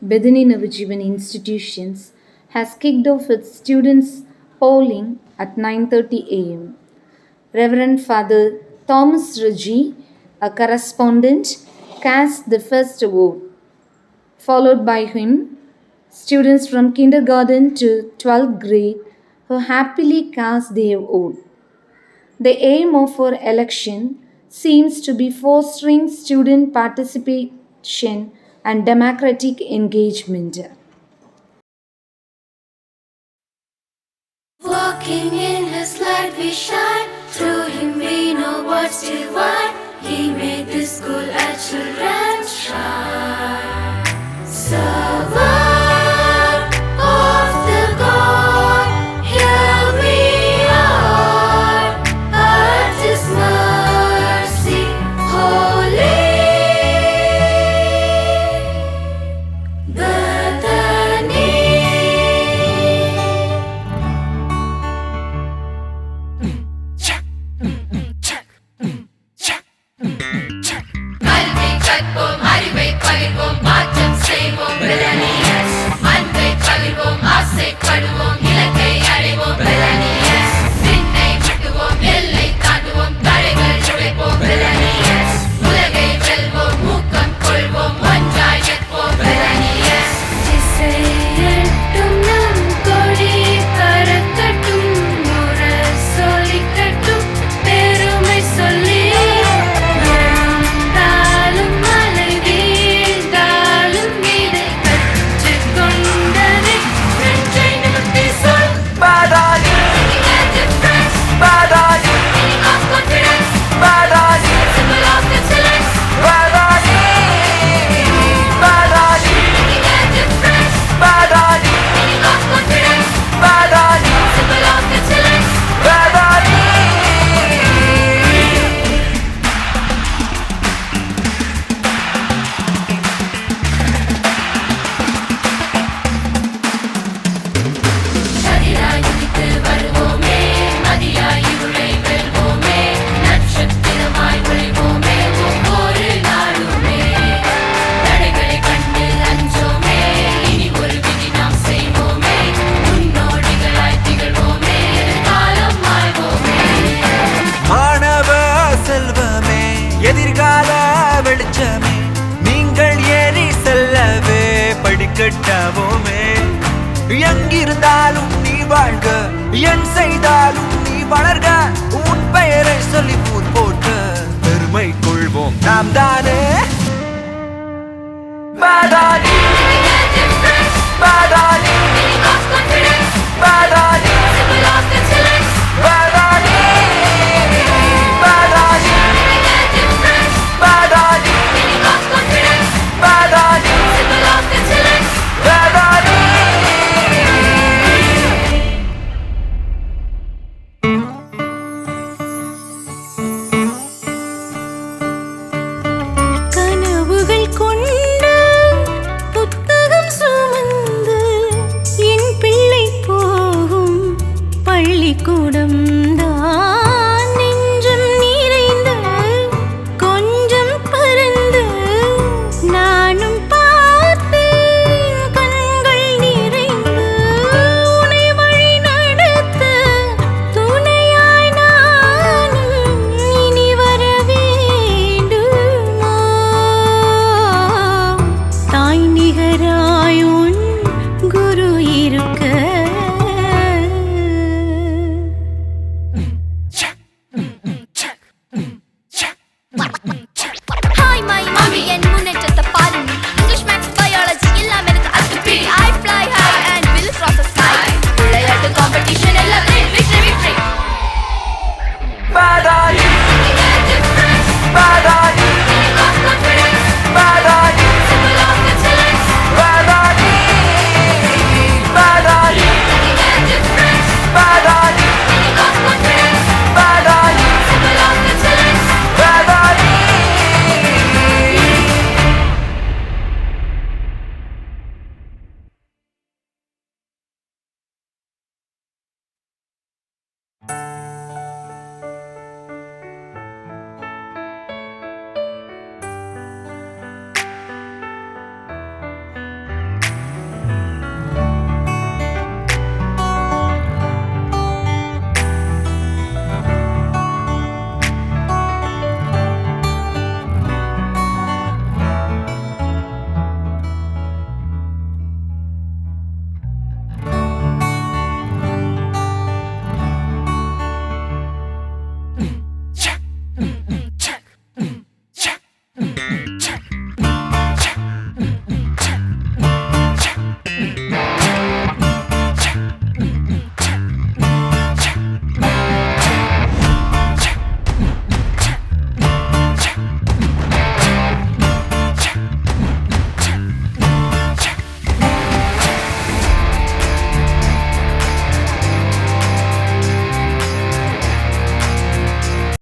Bethany Navajivan Institutions has kicked off its students' polling at 9:30 a.m. Reverend Father Thomas Reggie, a correspondent, cast the first vote. Followed by him, students from kindergarten to 12th grade who happily cast their vote. The aim of our election seems to be fostering student participation and democratic engagement. Walking in His light we shine, through Him we know what's divine. He made this school a children's shrine. Servant of the God, here we are, at His mercy, holy. Bethany. கல்வி கற்போம், அறிவை பகிர்வோம், மாற்றம் செய்வோம். Bethanians. அன்பை பகிர்வோம், ஆசைப்படுவோம், இலக்கை அடைவோம். Bethanians. விண்ணை முட்டுவோம், எல்லை தாண்டுவோம், தடைகள் உடைப்போம். Bethanians. உலகை வெல்வோம், ஊக்கம் கொள்வோம், ஒன்றாய் நிற்போம். Bethanians. திசையெட்டும் நம் கொடி பறக்கட்டும், முரசொலிக்கட்டும், பெருமை சொல்லி. எழுந்தாலும் மலை வீழ்ந்தாலும் இதை கற்றுக்கொண்டதை நெஞ்சை நிமிர்த்தி சொல். Bethany, Making a difference, Bethany, meaning of confidence, Bethany, symbol of excellence. Bethany, Bethany, Making a difference, Bethany, meaning of confidence, Bethany, symbol of excellence. Bethany. கதிராய் உதித்து வருவோமே, மதியாய் இருளை வெல்வோமே, நட்சத்திரமாய் ஒளிவோமே ஒவ்வொரு நாளுமே. தடைகளை கண்டு அஞ்சோமே, இனி ஒரு விதி நாம் செய்வோமே, முன்னோடிகளாய் திகழ்வோமே, எதிர்காலம் ஆழ்வோமே. மாணவ செல்வமே, எதிர்கால வெளிச்சமே, நீங்கள் ஏறி செல்லவே படிக்கட்டாவோமே. எங்கிருந்தாலும் நீ வாழ்க, என் செய்தாலும் நீ வளர்க, உன் பெயரை சொல்லி ஊர் போற்ற பெருமை கொள்வோம் நாம் தானே. Bethany, Making a difference, Bethany, meaning of confidence, Bethany, symbol of excellence. Bethany, Bethany, Making a difference, Bethany, meaning of confidence, Bethany, symbol of excellence. Bethany. கனவுகள் கொண்டு